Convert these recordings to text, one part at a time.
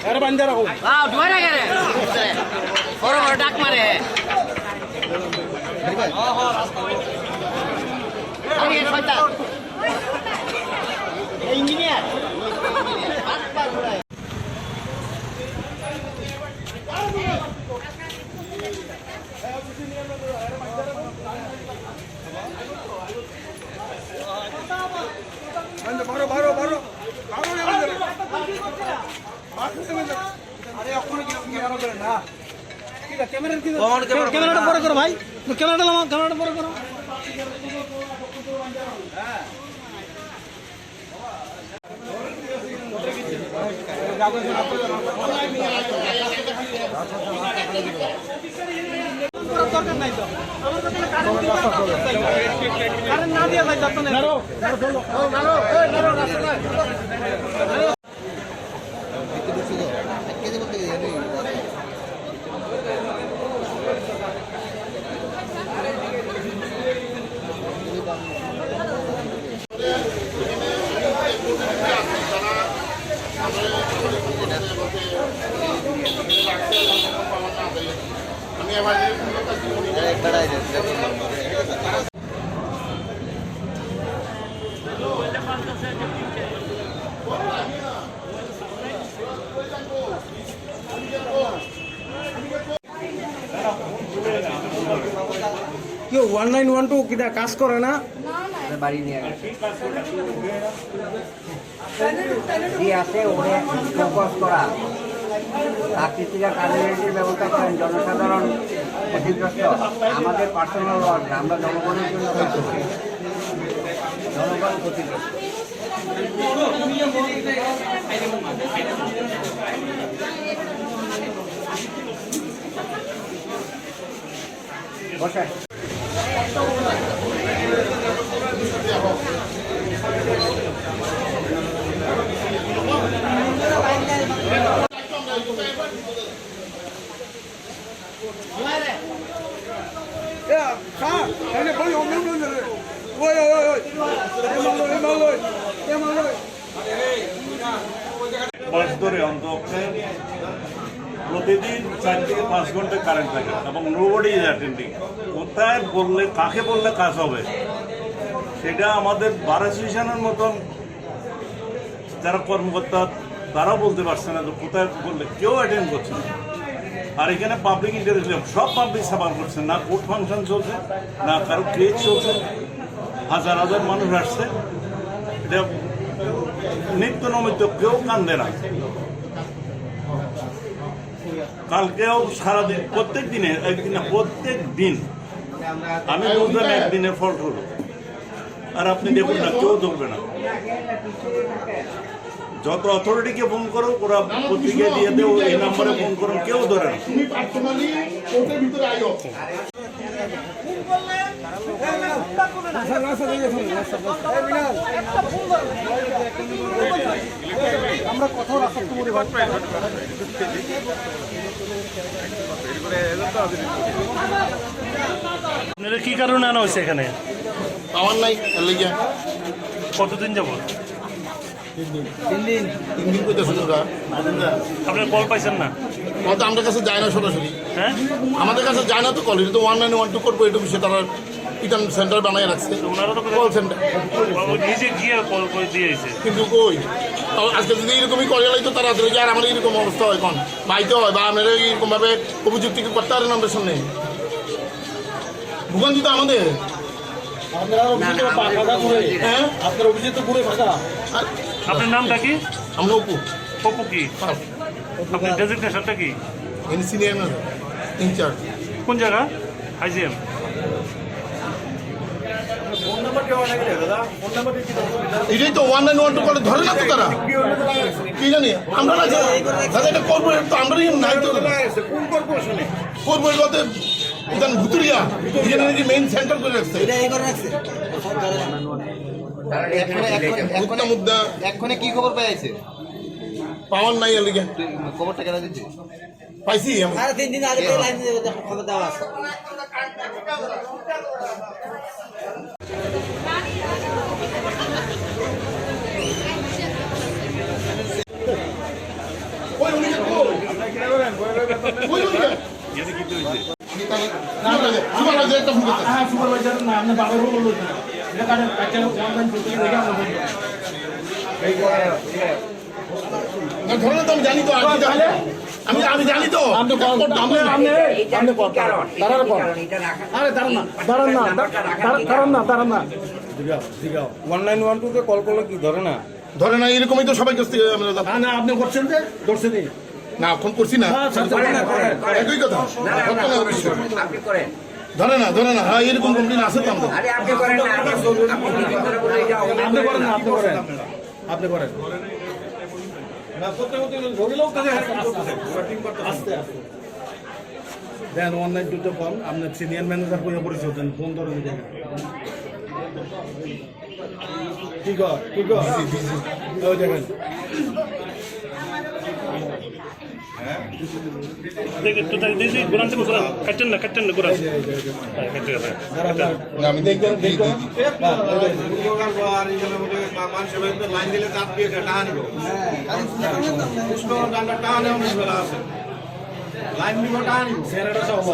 আরে বান্দা রাখো ঢুয়াই না গেলে বড় বড় ডাক মারে ইঞ্জিনিয়ার বারো বারো বারো আরে এখন না ঠিক আছে ক্যামেরাটা বড় করো ভাই ক্যামেরাটা বড় করো দরকার নাই তো কারেন্ট না দিয়ে ভাই যত্ন নেই কেউ 1912 কিনা কাজ করে না বাড়ি নিয়ে আছে ওরে ফোকাস করা চাকরির কাজের ব্যবস্থা করেন জনসাধারণ ক্ষতিগ্রস্ত আমাদের পার্সোনাল ওয়ার্ক আমরা জনগণের জন্য কাজ করছি জনগণ ক্ষতিগ্রস্ত বসে মাস ধরে অন্তপক্ষে প্রতিদিন 4 থেকে 5 ঘন্টা কারেন্ট থাকে এবং নোবডি ইজ অ্যাটেন্ডিং কোথায় বললে কাকে বললে কাজ হবে সেটা আমাদের বার অ্যাসোসিয়েশনের মতন যারা কর্মকর্তা তারাও বলতে পারছে না তো কোথায় বললে কেউ অ্যাটেন্ড করছে না আর এখানে পাবলিক ইন্টারেস্ট সব পাবলিক সাফার করছে না কোর্ট ফাংশন চলছে না কারো ক্রেজ চলছে হাজার হাজার মানুষ আসছে এটা নিত্য নৈমিত্য কেউ কান্দে না কালকেও সারাদিন প্রত্যেক দিনে একদিনে প্রত্যেক দিন আমি বুঝলাম একদিনের ফল্ট হলো আর আপনি দেখুন না কেউ ধরবে না যত অথরিটিকে ফোন করো ওরা পত্রিকায় দিয়ে দেও এই নম্বরে ফোন করো কেউ ধরে না আমরা কোথাও আপনারা কি কারণে আনা হয়েছে এখানে পাওয়ার নাই কতদিন যাব 3 দিন কইতেছেন ওরা আপনারা কল পাইছেন না কত আমাদের কাছে যায় না সরাসরি হ্যাঁ আমাদের কাছে যায় না তো কল এটা তো 1912 করবো এটা বিষয়ে তারা রিটার্ন সেন্টার বানাই রাখছে ওনারা তো কল সেন্টার নিজে গিয়ে কল করে দিয়েছে কিন্তু কই আজকে যদি এরকমই করে তো তারা আর আমার এরকম অবস্থা হয় কোন বাইতে হয় বা আপনারা এরকমভাবে অভিযুক্তি করতে পারেন আমাদের সামনে ভূগঞ্জি তো আমাদের হ্যাঁ আপনার অভিযোগ তো পুরো ফাঁকা আপনার নামটা কি আমরা অপু পপু কি আপনার ডেজিগনেশনটা কি সিনিয়র ইনচার্জ কোন জায়গা আইজিএম এটাই তো 1912 করে ধরে না তো তারা কি জানি আমরা না দাদা এটা কর্পোরেট তো আমরা নাই তো কোন কর্পোরেশনে কর্পোরেট বলতে ইদান ভুতুরিয়া এখানে নাকি মেইন সেন্টার করে রাখছে এটা এই করে রাখছে এক্ষণে কি খবর পেয়েছে পাওয়ার নাই এলিগে খবরটা কেন দিচ্ছে পাইছি আমি 3 দিন আগে লাইন খবর দেওয়া আছে এনে কি হয়েছে সুপারভাইজার একটা ফোন করতে হ্যাঁ সুপারভাইজার না আপনি বাবার বললো না এটা কাটেন কাটেন অনলাইন করতে দেখে আমরা না ধরে না তো আমি জানি তো আর কি জানি। আমি জানি তো আপনি দাঁড়ান না 1912 কল করলে কি ধরে না? ধরে না এরকমই তো সবাই কাছ থেকে আমরা না আপনি করছেন যে ধরছেনই না ফোন করছি না একই কথা আপনি করেন ধরে না হ্যাঁ এরকম কমপ্লেন আছে তো আমাদের আরে আপনি করেন না আপনি কি করে বলে এটা আপনি করেন না আপনি করেন না প্রত্যেক ধরিলেও কাজে আস্তে আস্তে দেন অনলাইন দুটো ফোন আপনার সিনিয়র ম্যানেজার বইয়া পরিচয় দেন ফোন ধরে দেখেন কি কর ওই দেখেন দেখে তো তাই দিয়েছি গোরান থেকে কাটেন না গোরান কাটতে গেছে না আমি দেখবেন সেরাটা সব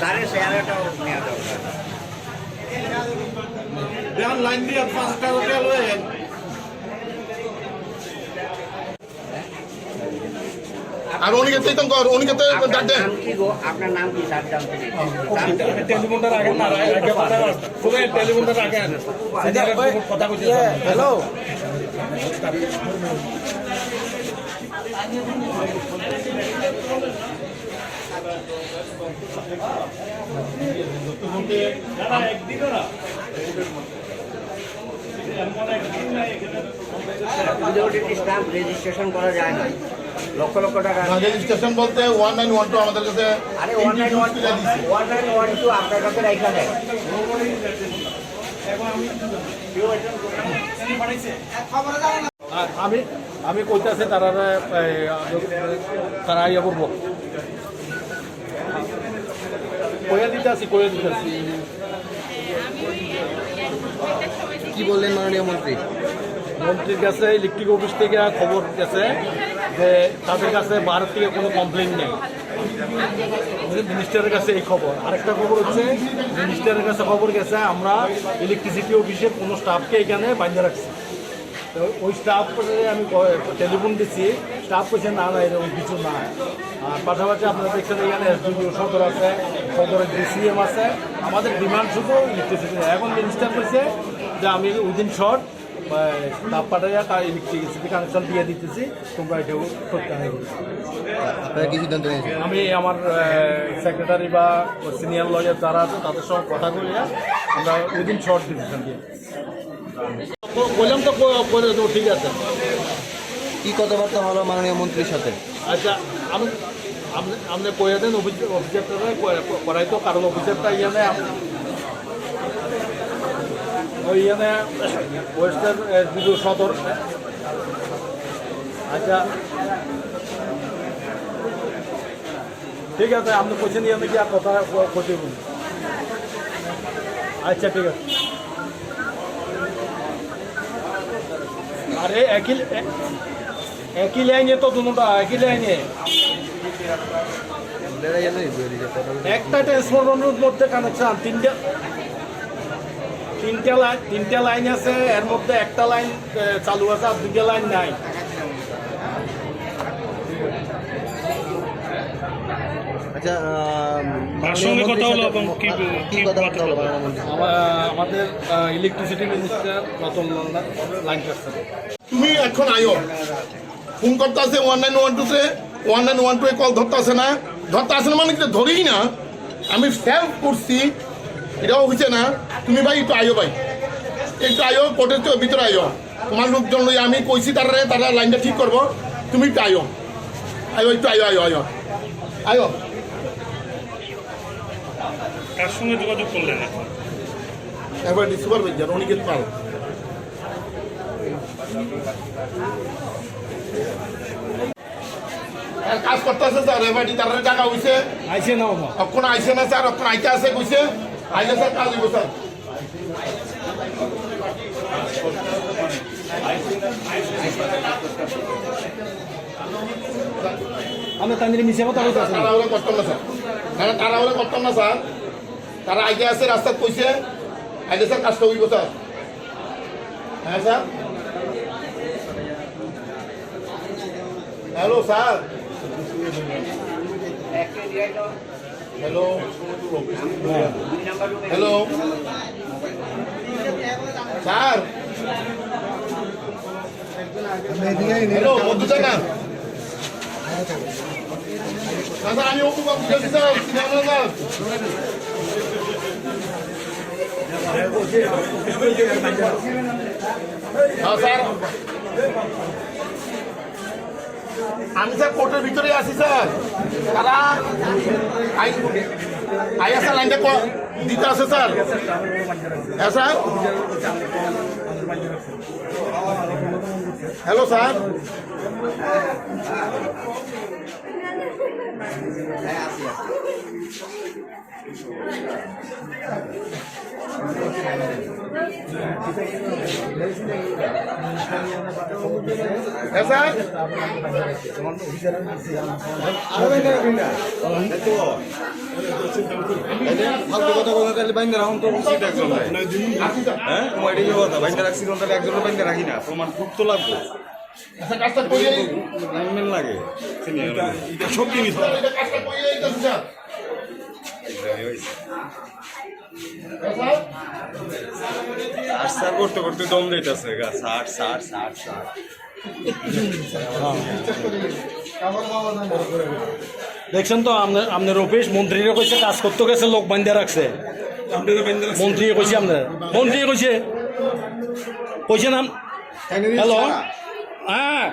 সাড়ে শেয়ারটাও নেওয়া দরকার লাইন দিয়ে 5টা হোটেল হয়ে আর অনেকে চাইতাম কর অনেকে তো ডাক দেন নাম কি গো আপনার নাম কি স্যার জানতে টেলিফোনটা রাখেন না টেলিফোনটা রাখেন কথা কইতে হ্যালো স্টাম্প রেজিস্ট্রেশন করা যায় না লক্ষ লক্ষ টাকা রেজিস্ট্রেশন বলতে 1912 আমাদের কাছে আরে 1912 আপনার কাছে রাখা যায় আমি কইতাছে তারা ইয়া করবো কইয়া দিতেছি কি বললেন মাননীয় মন্ত্রী? মন্ত্রীর কাছে ইলেকট্রিক অফিস থেকে খবর গেছে যে তাদের কাছে ভারত থেকে কোনো কমপ্লেন নেই মিনিস্টারের কাছে এই খবর আরেকটা খবর হচ্ছে মিনিস্টারের কাছে খবর গেছে আমরা ইলেকট্রিসিটি অফিসের কোনো স্টাফকে এখানে বাইন্ধে রাখছি তো ওই স্টাফ আমি টেলিফোন দিচ্ছি স্টাফ করছে না এরকম কিছু না আর পাশাপাশি আপনারা দেখছেন এখানে এসডিও সদর আছে সদরের ডিসিএম আছে আমাদের ডিমান্ড শুধু ইলেকট্রিসিটি এখন মিনিস্টার বলছে যে আমি উইদিন শর্ট তাপ পাঠাইয়া তার ইলেকট্রিসিটি কানেকশন দিয়ে দিতেছি তোমরা এটাও করতে হবে আপনারা কি সিদ্ধান্ত নিয়েছেন? আমি আমার সেক্রেটারি বা সিনিয়র লয়ার যারা আছে তাদের সঙ্গে কথা বলিয়া আমরা উইদিন শর্ট ডিসিশন দিয়ে বললাম তো করে দেবো ঠিক আছে কি কথাবার্তা হলো মাননীয় মন্ত্রীর সাথে? আচ্ছা আপনি কয়ে দেন অফিসারটা করাই তো কারণ অফিসারটা ওইখানে ওয়েস্টার্ন দুটো সদর আচ্ছা ঠিক আছে আপনি কোচিং নিয়ে কি আর কথা কোচিং আচ্ছা ঠিক আছে আরে একই লাইনে তো দুটা একই লাইনে একটা ট্রান্সফরমারের মধ্যে কানেকশন তিনটা লাইন আছে এর মধ্যে একটা লাইন চালু আছে আর দুইটা লাইন নাই আচ্ছা তার সঙ্গে কথা হলো এবং কি কথাবার্তা হলো মাননীয় মন্ত্রী? আমাদের ইলেকট্রিসিটি মিনিস্টার রতন লাইন করছে তুমি এখন আয়ো ফোন করতে আছে 1912 তে 1912 কল ধরতে আসে না মানে কি ধরেই না আমি সেভ করছি এটাও হয়েছে না তুমি ভাই একটু আয়ো একটু আয়ো কোর্টের ভিতরে আয়ো তোমার লোকজন লই আমি কইছি তারা লাইনটা ঠিক করবো তুমি একটু আয়ো একটু আয়ো কার সঙ্গে যোগাযোগ করলেন এখন? একবার সুপারভাইজার অনিকেত পাল কাজ করতে আছে স্যার এবার তার টাকা হয়েছে আইসে না বাবা অক্ষণ আইসে না স্যার অক্ষণ আইতে আছে কইছে আইলে স্যার কাজ দিব স্যার আমরা তাদের মিশে কথা বলতে তারা ওরা করতাম না স্যার তারা ওরা করতাম না স্যার তারা আগে আছে রাস্তা কইছে আগে স্যার কাজটা হইব স্যার হ্যাঁ sir hello sir hello hello sir hello মধুসা না স্যার আমি ওকে বুঝেছি স্যার সিনেমা স্যার হ্যাঁ স্যার আমি স্যার কোর্টের ভিতরে আছি স্যার তারা আইএসআর লাইনটা দিতে আছে স্যার হ্যাঁ স্যার হ্যালো স্যার হ্যাঁ স্যার ফালতু কথা বলে তাহলে বাইন্দা রাখুন তো উচিত একজন হ্যাঁ ওইটাই কথা বাইন্দা রাখছি তাহলে একজনের বাইন্দা রাখি না প্রমাণ খুব তো লাগবে আচ্ছা কাজটা করিয়ে লাইনম্যান লাগে এটা সব জিনিস এটা কাজটা করিয়ে দিতেছি স্যার আর স্যার করতে করতে দম দিতেছে গা ষাট ষাট ষাট ষাট দেখছেন তো আপনার অফিস মন্ত্রীরা কইছে কাজ করতে গেছে লোক বান্ধা রাখছে মন্ত্রী কইছে আপনার মন্ত্রী কইছে নাম হ্যালো হ্যাঁ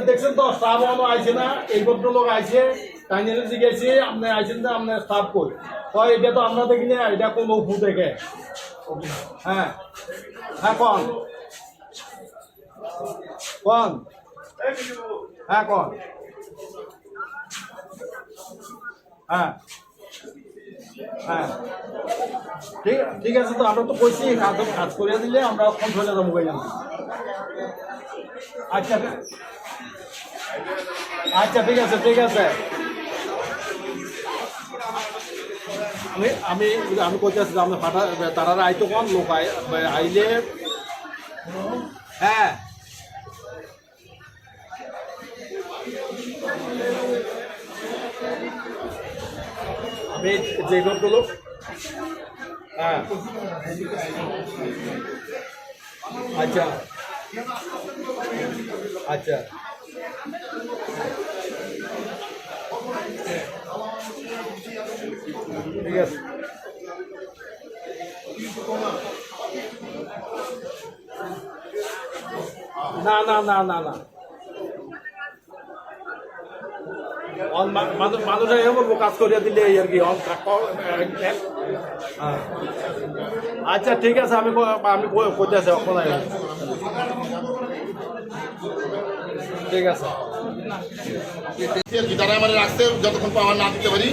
দেখছেন তো স্টাফ আইছে না এই ভদ্রলোক আইছে টাইনারে জিজ্ঞাসি আপনি আইছেন না আপনার স্টাফ কই কয় এটা তো আমরা দেখি না এটা কোন উপু থেকে হ্যাঁ হ্যাঁ কন হ্যাঁ কন হ্যাঁ হ্যাঁ ঠিক আছে তো আমরা তো কইছি কাজ করিয়া দিলে আমরা ফোন চলে যাবো মোবাইল আচ্ছা আচ্ছা ঠিক আছে আমি আমি কইতে আসছি আপনি ফাটা তারা আইতো কোন লোক আইলে হ্যাঁ আমি যে লোক হ্যাঁ আচ্ছা আচ্ছা ঠিক আছে না না না না না মানুষ এ বলবো কাজ করিয়া দিলে আর কি আচ্ছা ঠিক আছে আমি করতে আছি ঠিক আছে তারা আমার রাখতে যতক্ষণ পাওয়ার না দিতে পারি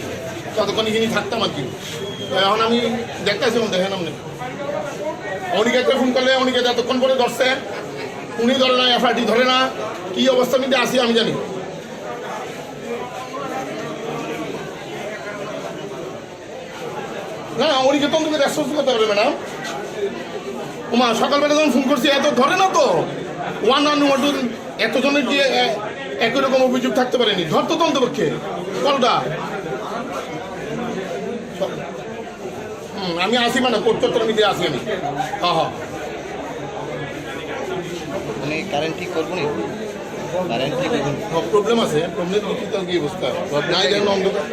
ততক্ষণ এখানে থাকতাম আর কি এখন আমি দেখতেছি দেখেন আপনি অনেকে একটা ফোন করলে অনেকে যতক্ষণ পরে ধরছে উনি ধরে না এফআইডি ধরে না কি অবস্থা নিতে আসি আমি জানি না উনিকে তো তুমি রেসপন্স করতে পারবে ম্যাডাম ওমা সকালবেলা যখন ফোন করছি এত ধরে না তো 112 এতজনের দিয়ে একই রকম অভিযোগ থাকতে পারেনি ধরতো তন্তপক্ষে কলটা আমি আসি মানে কোর্ট আমি দিয়ে আসি আমি হ্যাঁ হ্যাঁ মানে কারেন্ট ঠিক করবো নি কারেন্ট ঠিক প্রবলেম আছে প্রবলেম কি অবস্থা নাই যেন অন্ধকার